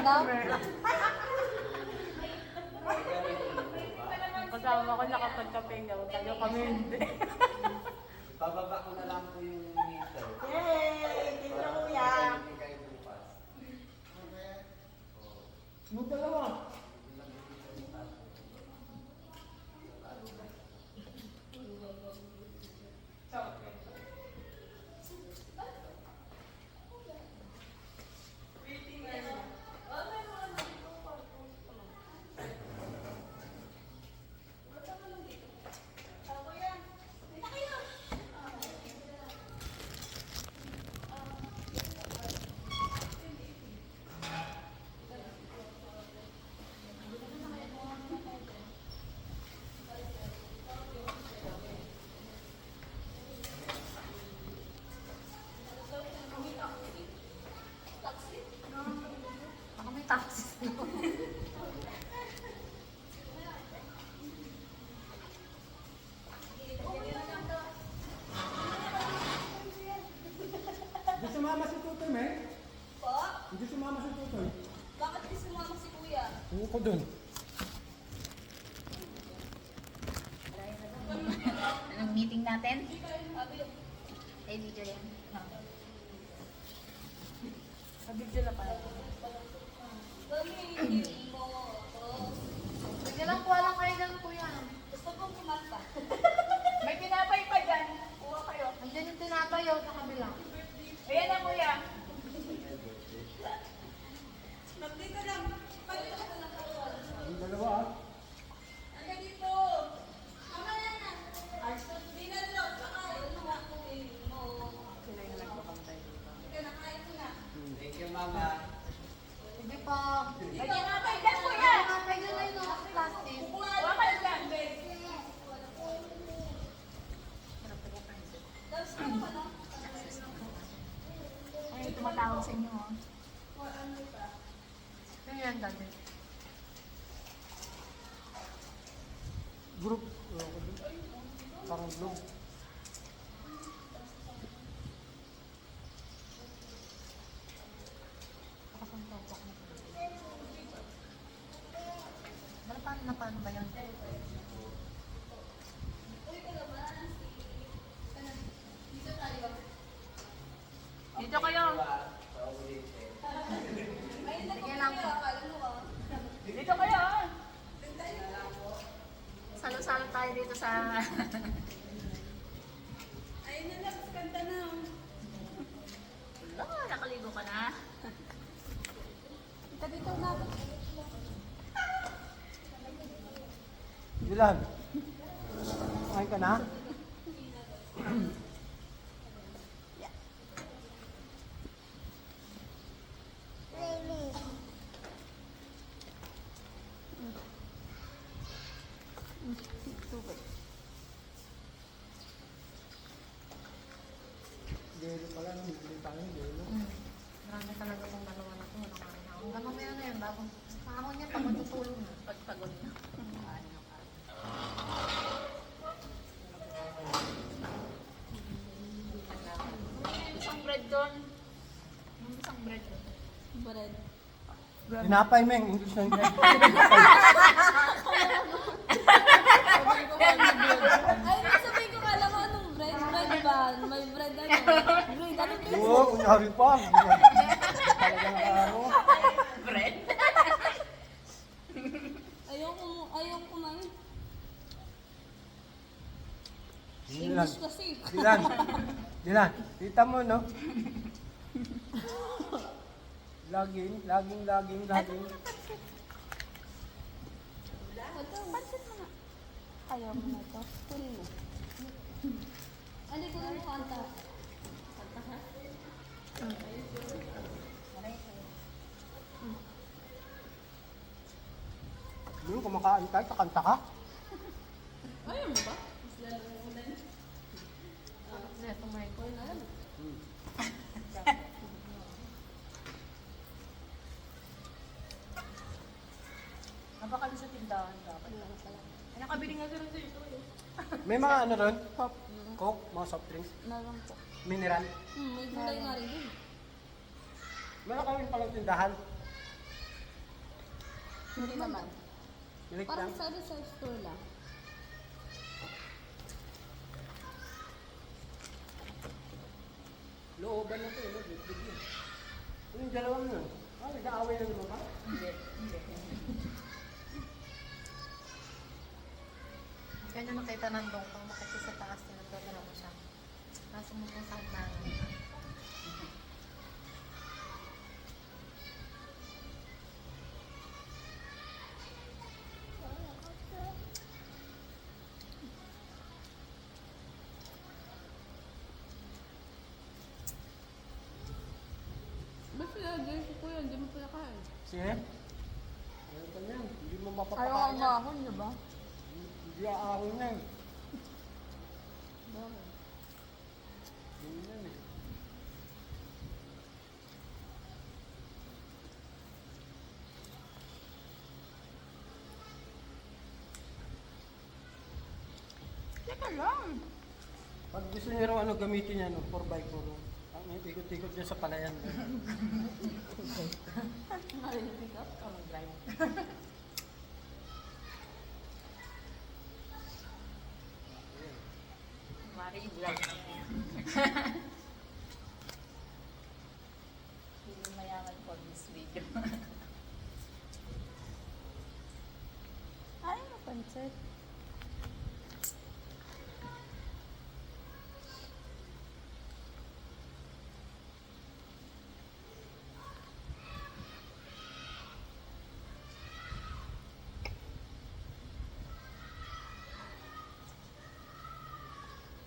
daw? Kasama ko nakapagkape daw. Tayo kami hindi. Bababa ko na lang po yung meter. Yay! Thank you, kuya. Hindi kayo bukas. Yung dalawa. Baka may taxis. Hindi sumama si Tutoy, men. Po? Hindi sumama si Tutoy. Bakit di sumama si kuya? Huwag ko dun. Anong meeting natin? Sabi, Ay, video yan. Nabigyan na pala. gamitin mo ako. Sige lang, kuha lang kayo dyan, kuya. Gusto kong kumanta. May tinapay pa dyan. Kuha kayo. Andiyan yung tinapayaw sa kabila. Ayan na, kuya. Nagdito lang. Pagdito ka lang ako. Yung dalawa, ah. Ano dito? Mamaya na. Dinalo. Saka ano nga kunin mo. Sila yung nagpapantay dito. Ika na, kain ko na. Thank you, Mama. Sige po. May tinapay dyan, kuya. Tinapay dyan ay no, plastic. Kuha kayo dyan. Tapos ano ka na? Ay, tumatawag sa inyo, oh. Ano yan, dati? Group. Parang vlog. Nakasantopak na po. Paano ba yan? Dito kayo. Ayun na Sige kuya. lang po. Akala mo ah. Dito kayo. Ah. Salo-salo tayo dito sa... Ayun na lang. Kanta na. Oh, nakaligo ka na. Ika dito na. Dilan. Kain ka na? Gelo pala, bibili tayo ng gelo. Marami talaga kung dalawa na ito. Hanggang mamaya na yun, bagong kahon niya, pag matutulog na. Pagpagod na. Isang bread doon. Isang bread doon. Bread. Tinapay, meng. English na English. Ay, sabihin ko kala mo anong bread? Bread ba? May bread ano? Bread. Anong bread? Oo, kunyari pa. Talagang araw. Bread. Ayaw kumain. Dilan. English kasi. Dilan. Dilan. Kita mo, no? Laging. Pansit mo na. Ayaw mo na ito. Kunin mo. Ano ko mo kanta? Kanta ha? Yung kumakain tayo, kakanta ka? Ayaw mo ba? Ito, Michael. Napakali sa tindahan dapat. Ay, nakabili nga sila dito. May mga ano ron? Coke, mga soft drinks, Meron po. mineral. May gulay nga rin dun. Meron kami palang tindahan. Hindi naman. Direct Parang lang. sa store lang. Looban na to, no? Big yun. Ano yung dalawang yun? Ah, nag-aaway na naman ba? Hindi. Kanya nakita ng dongkong, makita sa taas, tinagdadala mo siya. Nasa mo kung saan na. Ba't sila dito ko yun? Hindi mo pala kain. Sige. Ano pa yan? Hindi mo Ayaw mapapakain ang yan. mahon, di ba? Hindi aahon yan. Bakit? Hindi yan eh. Teka lang. Pag gusto niyo raw ano gamitin yan, 4x4. Ang ikot-ikot niya sa palayan. Narinig ka? Ikaw mag-drive. Mari, vlog na yan. Hindi mayaman for this video. Ay, napansit.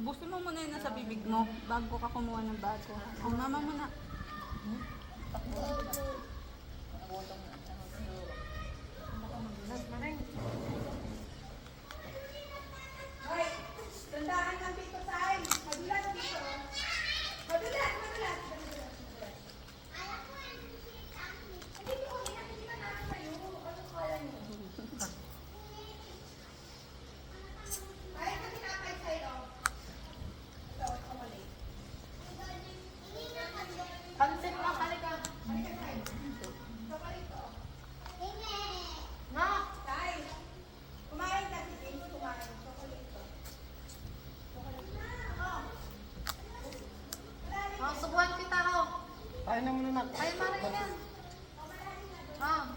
Ubusin mo muna yung nasa bibig mo bago ka kumuha ng bago. Ang mama mo na. Nagutom na. Ano siguro. Madulas na rin. Hoy, tandaan ng dito sa akin. Madulas dito. Madulas, madulas. Hindi ko, hinakikita namin kayo. Ano kaya niyo? Kaya ka tinapay sa'yo. Ito, kamali. Pansin mo, halika. Halika sa'yo. Chocolate. No! Tay, kumain ka si James, kumain. Chocolate. Chocolate. Oh. Oh, subuhan kita, oh. Kain na muna na. Ay, maray yan. Ah.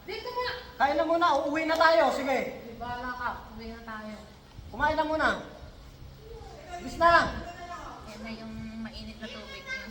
Dito mo. Kain na muna, uuwi na tayo. Sige. Di bala ka. Uwi na tayo. Kumain na muna. Bis na. Yan na yung mainit na tubig niya.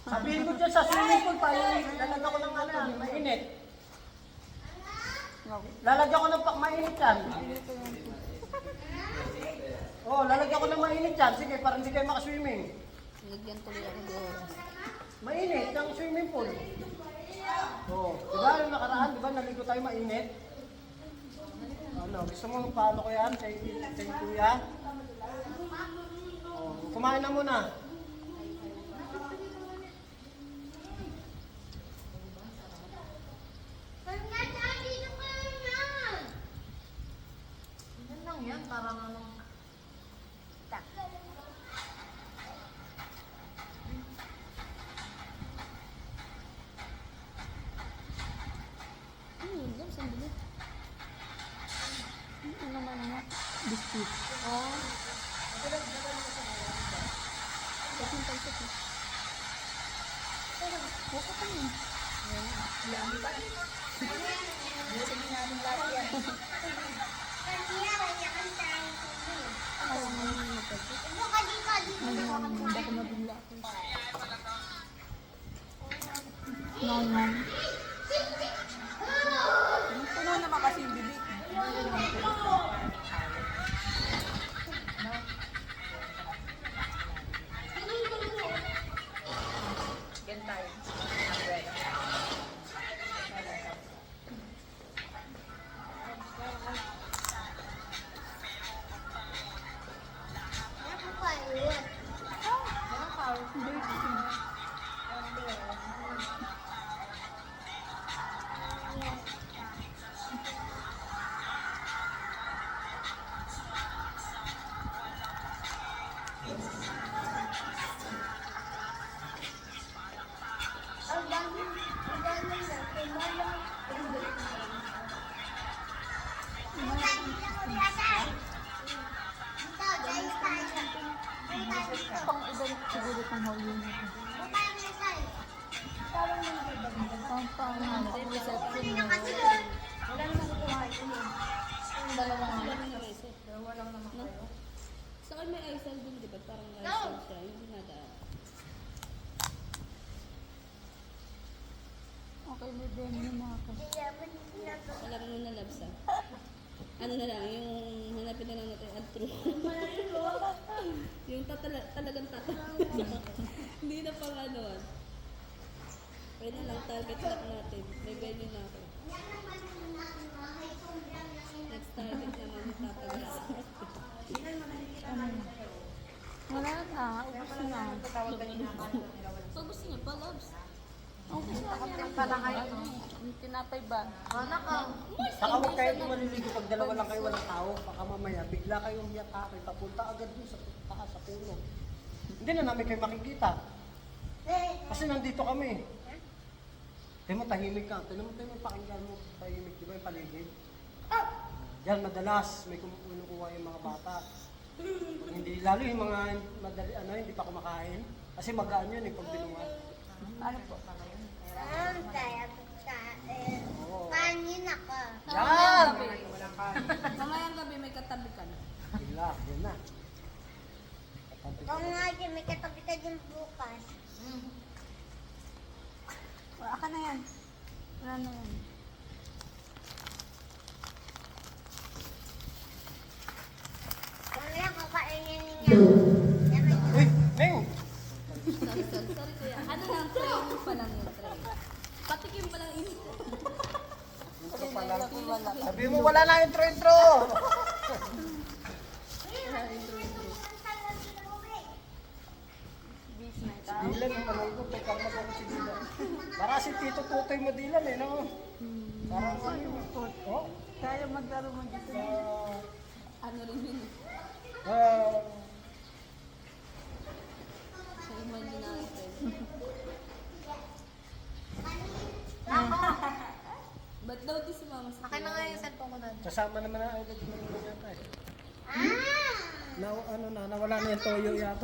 Sabihin ko dyan sa swimming pool pa, lalagyan ko ng ano yan, mainit. Lalagyan ko ng mainit yan. Oh, lalagyan ko ng mainit yan. Sige, para hindi kayo makaswimming. Nilagyan tuloy ako doon. Mainit, yung swimming pool. Oh, di ba yung nakaraan, di ba naligo tayo mainit? Ano, gusto mo paano ko yan kay Kuya? Oh, kumain na muna. Yan lang yan. Parang ano. Yun, sandali. Ano naman nga? Biscuit. Oh. Bakit yung pansip eh? Huwag ka pa yun. Ayaw mo naman yung pansip. Baka mabigla ako. No, no. Puno naman kasi yung bibig. Yan tayo. Mag-drive. Birthday. Pang iba siguro pang huli nito. Pang reception na. Wala naman kukuha ito yun. Yung dalawa nga. Wala na reset. Dalawa lang naman No? kayo. Sa akin may ISL din, di ba? Parang ISL siya. Yung dinadaan. Okay, may venue na ako. Alam mo na, Labs, ah. Ano na lang, yung hanapin na lang natin, untrue. Yung talagang Hindi na pang ano, ah. Kaya na lang, target lock natin. May venue na ako. Next target naman yung tatagal. Wala na, ubus na. Pag gusto niya pa, Labs. Okay na yan. Pala kayo. Yung tinapay ba? Anak ka. Saka huwag kayo maliligo pag dalawa lang kayo walang tao. Baka mamaya, bigla kayong hiyatake, papunta agad dun sa taas, sa puno. Hindi na namin kayo makikita. Kasi nandito kami. Tignan mo, tahimik ka. Tignan mo, pakinggan mo, tahimik. Di ba yung paligid? Yan, madalas may kumukuha yung mga bata. Kung hindi, lalo yung mga madali, hindi pa kumakain. Kasi magaan yun pag binuhat. Ano po? Oo. Kanin ako. Yan! Mamayang gabi may katabi ka na. Bigla, yan na. Katabi ka. Kung nga din, may katabi ka din bukas. Wala ka na yan. Wala na yan. Mamaya kakainin niya. Uy, Neng! Sorry kuya. Ano lang, try mo pa lang yung try. Patikim pa lang init. Intro pa lang. Sabi mo wala na intro-intro! Beach night. Si Dylan, yung panay ko, pagkama ko si Dylan. Para si Tito Tutoy mo Dylan no? Parang ano yun? Oh? Kaya maglaro mo dito. Ano rin yun eh. Sa imaginary friend. Ba't daw di si mama sa Akin na nga yung cellphone ko na. Kasama naman na agad yung mga yata eh. Na, nawala na yung toyo yata.